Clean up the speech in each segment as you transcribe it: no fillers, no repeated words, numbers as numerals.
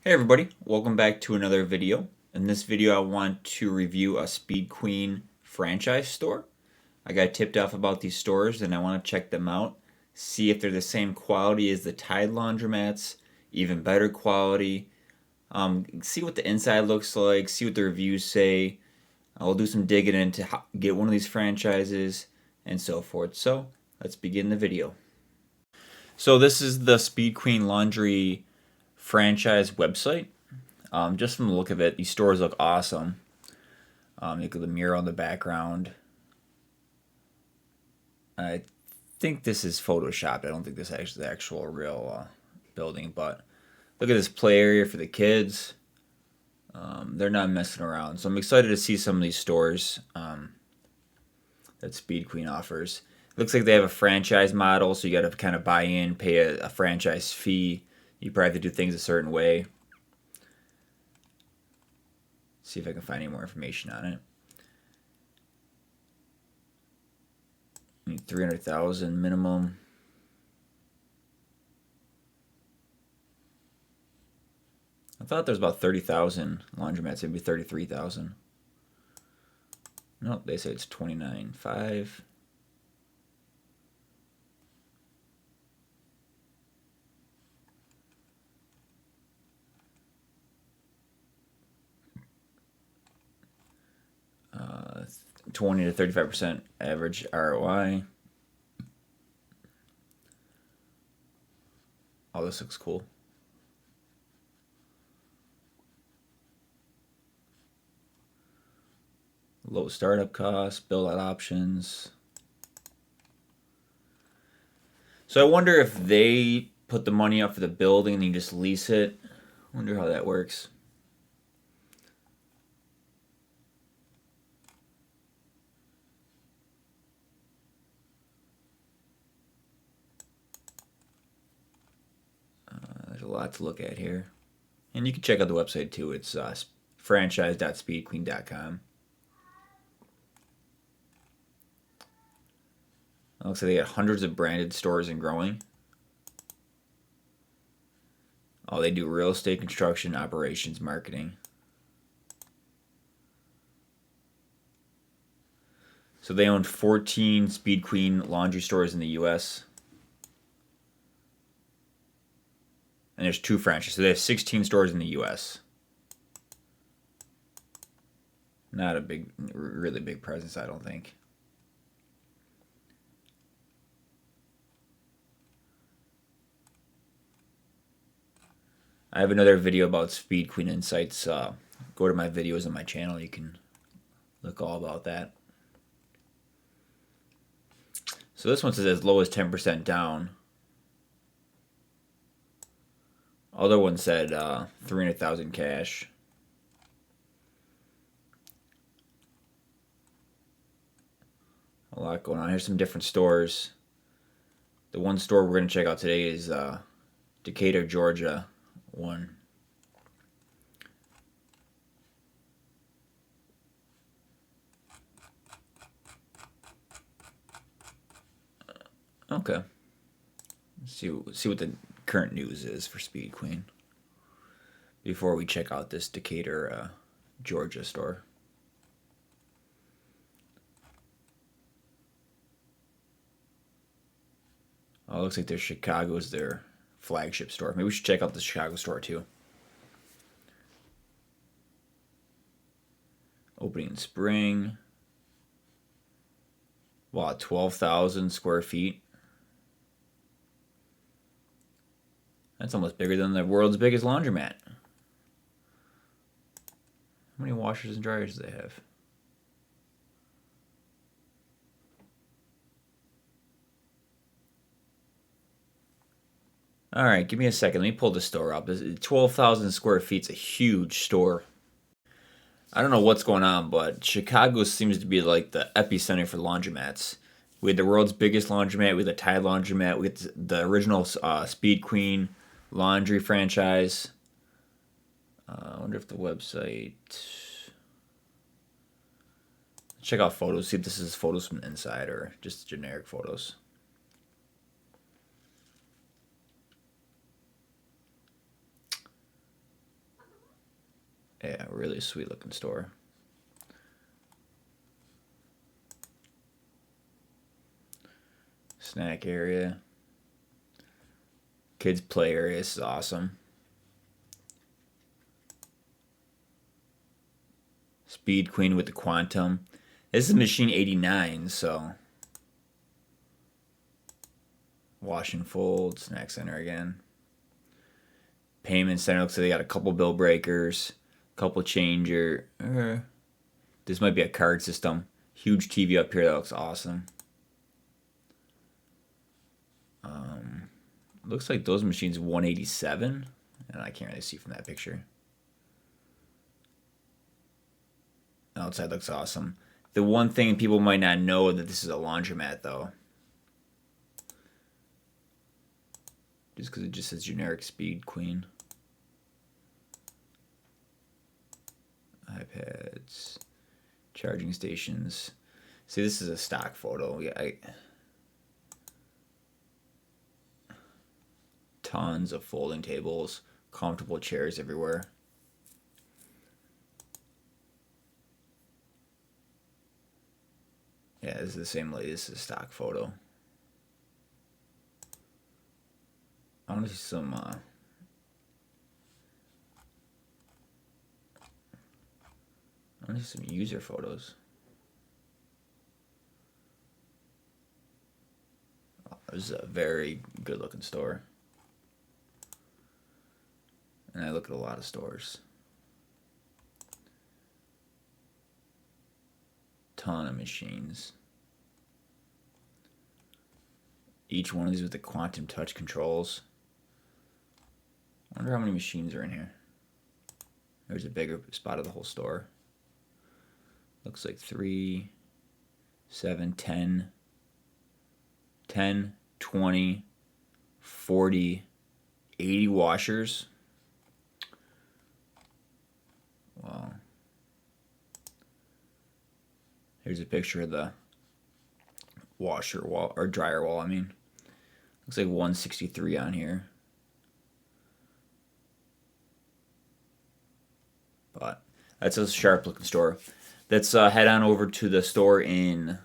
Hey everybody, welcome back to another video. In this video I want to review a Speed Queen franchise store. I got tipped off about these stores and I want to check them out, see if they're the same quality as the Tide laundromats, even better quality, see what the inside looks like, see what the reviews say. I'll do some digging in to get one of these franchises and so forth. So let's begin the video. So this is the Speed Queen Laundry franchise website. Just from the look of it, these stores look awesome. Look at the mural in the background. I think this is photoshopped. I don't think this is the actual real building, but look at this play area for the kids. They're not messing around. So I'm excited to see some of these stores that Speed Queen offers. Looks like they have a franchise model, so you got to kind of buy in, pay a franchise fee. You probably have to do things a certain way. See if I can find any more information on it. Need 300,000 minimum. I thought there was about 30,000 laundromats, maybe 33,000. Nope, they say it's 29.5. Uh, 20 to 35% average ROI. Oh, this looks cool. Low startup costs, build out options. So I wonder if they put the money up for the building and you just lease it. I wonder how that works. There's a lot to look at here. And you can check out the website too. It's franchise.speedqueen.com. It looks like they got hundreds of branded stores and growing. Oh, they do real estate, construction, operations, marketing. So they own 14 Speed Queen laundry stores in the U.S. And there's 2 franchises. So they have 16 stores in the U.S. Not a really big presence, I don't think. I have another video about Speed Queen Insights. Go to my videos on my channel. You can look all about that. So this one says as low as 10% down. Other one said 300,000 cash. A lot going on. Here's some different stores. The one store we're going to check out today is Decatur, Georgia one. Okay. Let's see what the current news is for Speed Queen before we check out this Decatur, Georgia store. Oh, it looks like there's Chicago's their flagship store. Maybe we should check out the Chicago store too. Opening in spring. Wow, 12,000 square feet. That's almost bigger than the world's biggest laundromat. How many washers and dryers do they have? All right, give me a second. Let me pull the store up. 12,000 square feet is a huge store. I don't know what's going on, but Chicago seems to be like the epicenter for laundromats. We had the world's biggest laundromat. We had the Tide laundromat. We had the original Speed Queen laundry franchise. I wonder if the website... Check out photos. See if this is photos from the inside or just generic photos. Yeah, really sweet looking store. Snack area. Kids play area. This is awesome. Speed Queen with the Quantum. This is machine 89, so. Wash and fold. Snack center again. Payment center. Looks like they got a couple bill breakers. Couple changer. This might be a card system. Huge TV up here. That looks awesome. Looks like those machines 187, and I can't really see from that picture. Outside looks awesome. The one thing people might not know that this is a laundromat though, just because it just says generic Speed Queen. iPads, charging stations. See, this is a stock photo. Yeah, tons of folding tables, comfortable chairs everywhere. Yeah, this is the same lady. This is a stock photo. I want to see some user photos. Oh, this is a very good looking store. And I look at a lot of stores. Ton of machines. Each one of these with the quantum touch controls. I wonder how many machines are in here. There's a bigger spot of the whole store. Looks like 3, 7, 10, 20, 40, 80 washers. Wow. Here's a picture of the washer wall, or dryer wall, I mean. Looks like 163 on here. But that's a sharp looking store. Let's head on over to the store in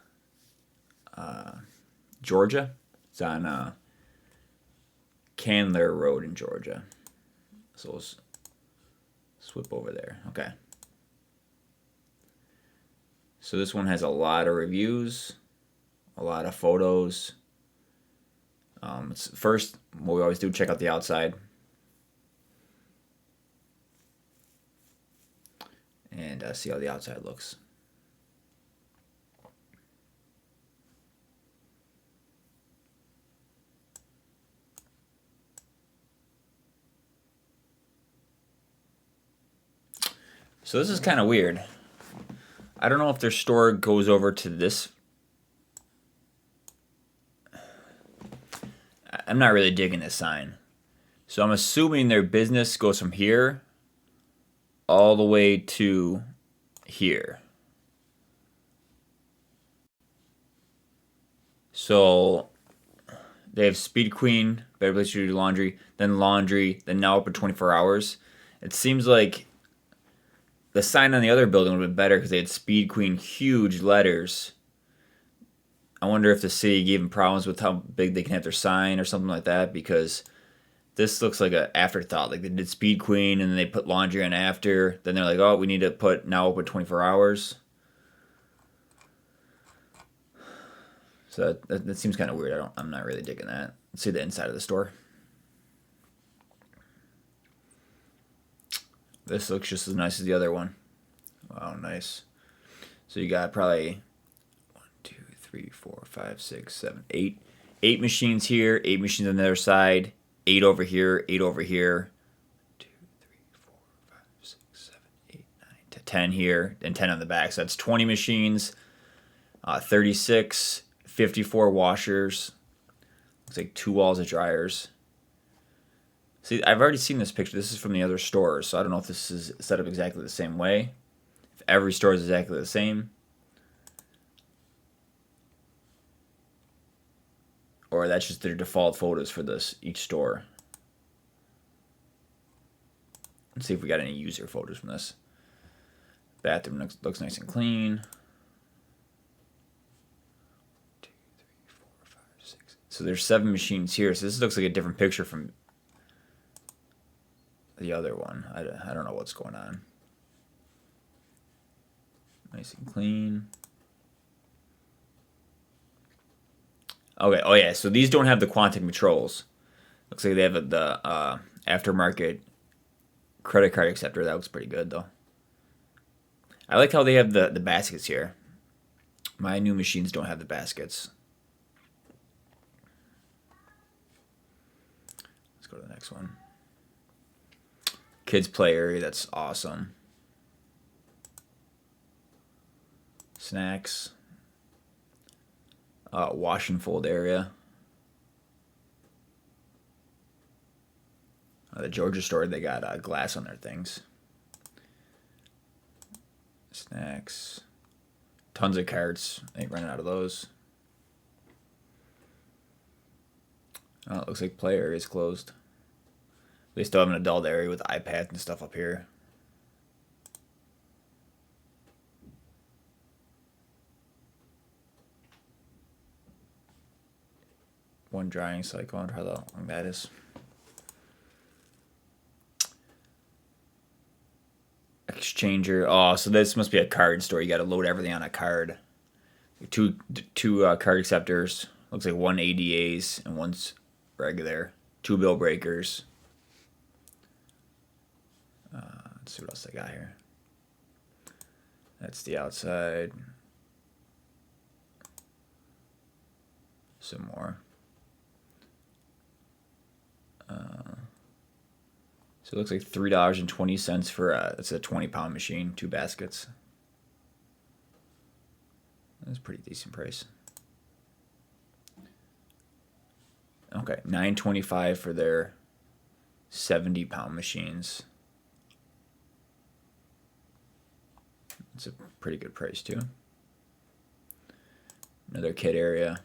Georgia. It's on Candler Road in Georgia. So we'll swip over there. Okay. So this one has a lot of reviews, a lot of photos. First, what we always do, check out the outside. And see how the outside looks. So this is kind of weird. I don't know if their store goes over to this. I'm not really digging this sign. So I'm assuming their business goes from here all the way to here. So they have Speed Queen, better place to do laundry, then now open 24 hours. It seems like the sign on the other building would have been better because they had Speed Queen, huge letters. I wonder if the city gave them problems with how big they can have their sign or something like that, because this looks like an afterthought. Like they did Speed Queen and then they put laundry on after. Then they're like, oh, we need to put now open 24 hours. So that seems kind of weird. I'm not really digging that. Let's see the inside of the store. This looks just as nice as the other one. Wow, nice. So you got probably 1, 2, 3, 4, 5, 6, 7, 8. 8 machines here, 8 machines on the other side, 8 over here, 8 over here. 2, 3, 4, 5, 6, 7, 8, 9, 10 here, and 10 on the back. So that's 20 machines, 36, 54 washers. Looks like 2 walls of dryers. See, I've already seen this picture. This is from the other stores, so I don't know if this is set up exactly the same way. If every store is exactly the same. Or that's just their default photos for each store. Let's see if we got any user photos from this. Bathroom looks nice and clean. 2, 3, 4, 5, 6. So there's 7 machines here. So this looks like a different picture from the other one. I don't know what's going on. Nice and clean. Okay, oh yeah, so these don't have the quantum controls. Looks like they have the aftermarket credit card acceptor. That looks pretty good though. I like how they have the baskets here. My new machines don't have the baskets. Let's go to the next one. Kids play area, that's awesome. Snacks. Wash and fold area. The Georgia store, they got glass on their things. Snacks. Tons of carts. Ain't running out of those. Oh, it looks like play area is closed. They still have an adult area with iPads and stuff up here. One drying cycle. I wonder how long that is. Exchanger. Oh, so this must be a card store. You got to load everything on a card. Two card acceptors. Looks like 1 ADAs and one's regular. 2 bill breakers. Let's see what else they got here. That's the outside. Some more. So it looks like $3.20 for it's a 20-pound machine, 2 baskets. That's a pretty decent price. Okay, $9.25 for their 70-pound machines. It's a pretty good price too. Another kid area.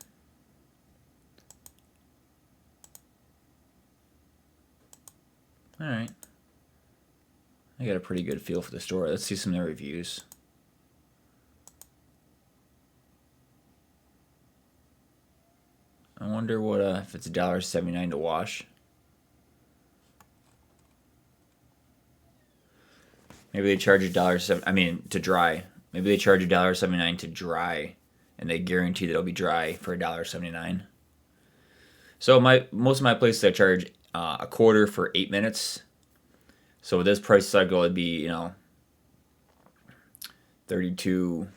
Alright. I got a pretty good feel for the store. Let's see some of their reviews. I wonder what if it's $1.79 to wash. Maybe they charge $1.7. I mean, to dry. Maybe they charge $1.79 to dry, and they guarantee that it'll be dry for $1.79. So most of my places I charge a quarter for 8 minutes. So with this price cycle, it'd be 32,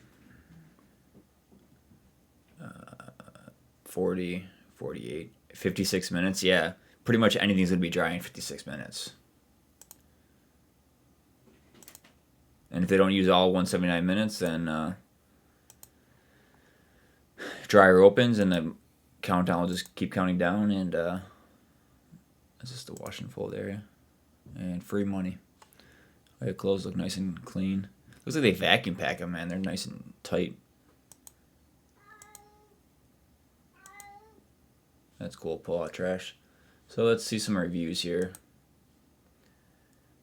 40, 48, 56 minutes. Yeah, pretty much anything's gonna be dry in 56 minutes. And if they don't use all 179 minutes, then dryer opens and the countdown will just keep counting down, and it's just the wash and fold area. And free money. The clothes look nice and clean. Looks like they vacuum pack them, man. They're nice and tight. That's cool. Pull out trash. So let's see some reviews here.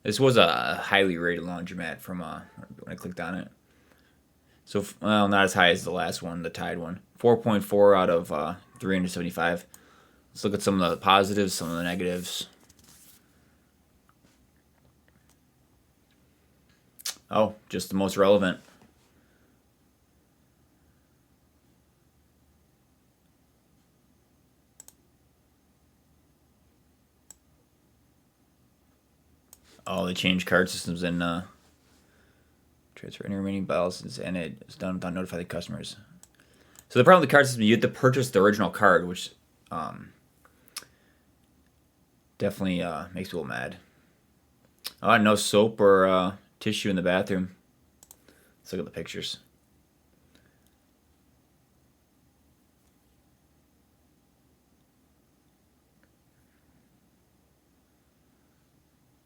This was a highly rated laundromat from when I clicked on it. So, well, not as high as the last one, the Tide one. 4.4 out of 375. Let's look at some of the positives, some of the negatives. Oh, just the most relevant. Oh, they changed card systems and transfer any remaining balances, and it's done without notifying the customers. So the problem with the card system, you have to purchase the original card, which definitely makes people mad. Oh, no soap or tissue in the bathroom. Let's look at the pictures.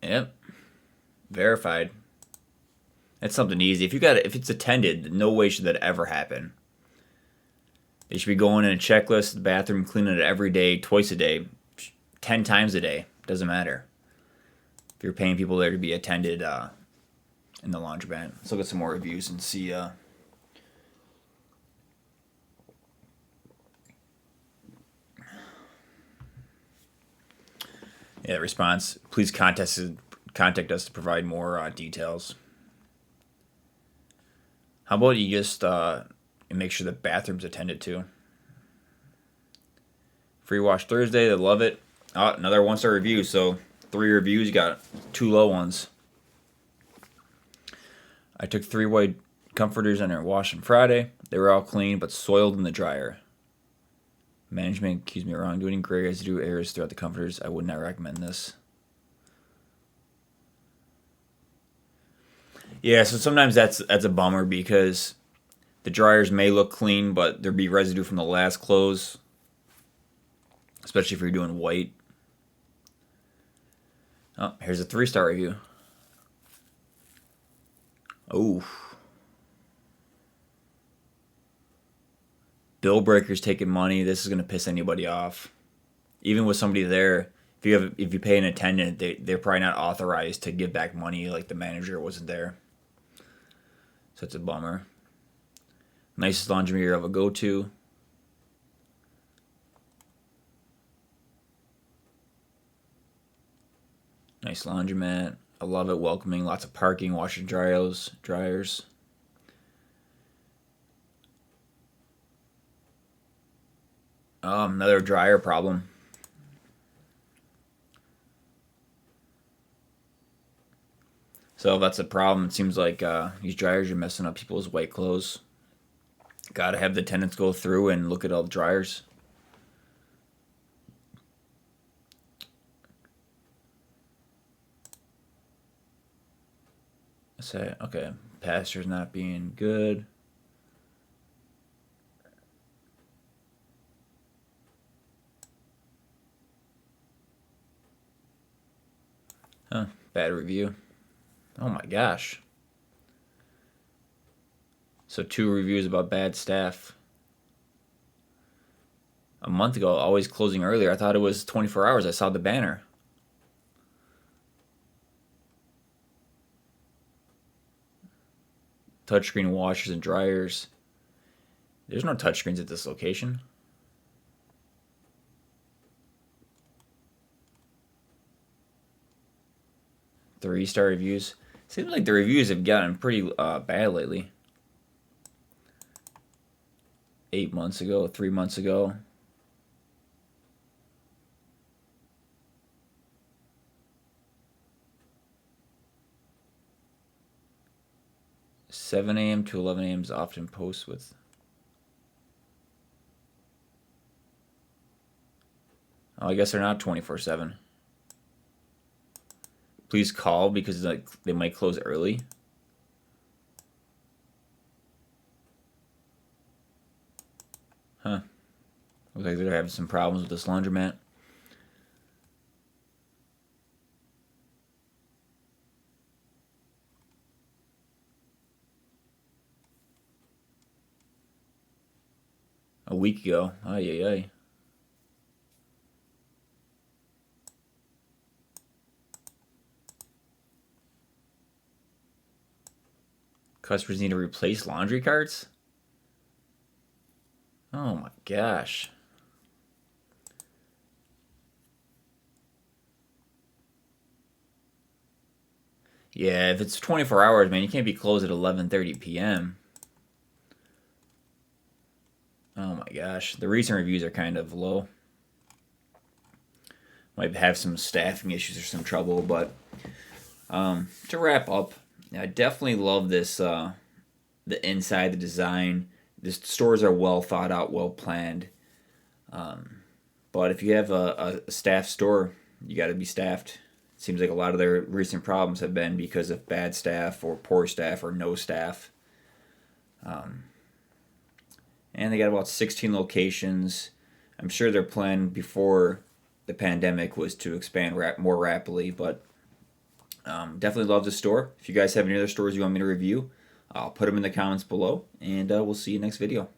Yep. Verified. That's something easy. If it's attended, no way should that ever happen. They should be going in a checklist, the bathroom, cleaning it every day, twice a day, 10 times a day. Doesn't matter. If you're paying people there to be attended in the laundromat. Let's look at some more reviews and see. Yeah, response. Please contact us to provide more details. How about you just make sure the bathroom's attended to? Free wash Thursday. They love it. Oh, another 1-star review. So 3 reviews. You got 2 low ones. I took 3 white comforters under wash on Friday. They were all clean but soiled in the dryer. Management accused me of wrongdoing. Gray residue errors throughout the comforters. I would not recommend this. Yeah, so sometimes that's a bummer because the dryers may look clean, but there'd be residue from the last clothes, especially if you're doing white. Oh, here's a 3-star review. Oh. Bill breakers taking money. This is going to piss anybody off. Even with somebody there, if you pay an attendant, they're probably not authorized to give back money, like the manager wasn't there. So it's a bummer. Nicest laundry you're ever go to. Nice laundromat. I love it. Welcoming. Lots of parking. Washer dryers. Another dryer problem. So if that's a problem, it seems like these dryers are messing up people's white clothes. Gotta have the tenants go through and look at all the dryers. Say, okay, pastures not being good. Huh, bad review. Oh my gosh. So 2 reviews about bad staff. A month ago, always closing earlier. I thought it was 24 hours. I saw the banner. Touchscreen washers and dryers. There's no touchscreens at this location. Three-star reviews. Seems like the reviews have gotten pretty bad lately. 8 months ago, 3 months ago. $7 a.m. to 11 a.m. is often posts with. Oh, I guess they're not 24/7. Please call because they might close early. Huh. Looks like they're having some problems with this laundromat. A week ago. Ay, ay, ay. Customers need to replace laundry carts? Oh my gosh. Yeah, if it's 24 hours, man, you can't be closed at 11:30 p.m. Oh my gosh. The recent reviews are kind of low. Might have some staffing issues or some trouble, but to wrap up, I definitely love this, the inside, the design. The stores are well thought out, well planned. But if you have a staffed store, you got to be staffed. It seems like a lot of their recent problems have been because of bad staff or poor staff or no staff. And they got about 16 locations. I'm sure their plan before the pandemic was to expand more rapidly, but definitely love the store. If you guys have any other stores you want me to review, I'll put them in the comments below, and we'll see you next video.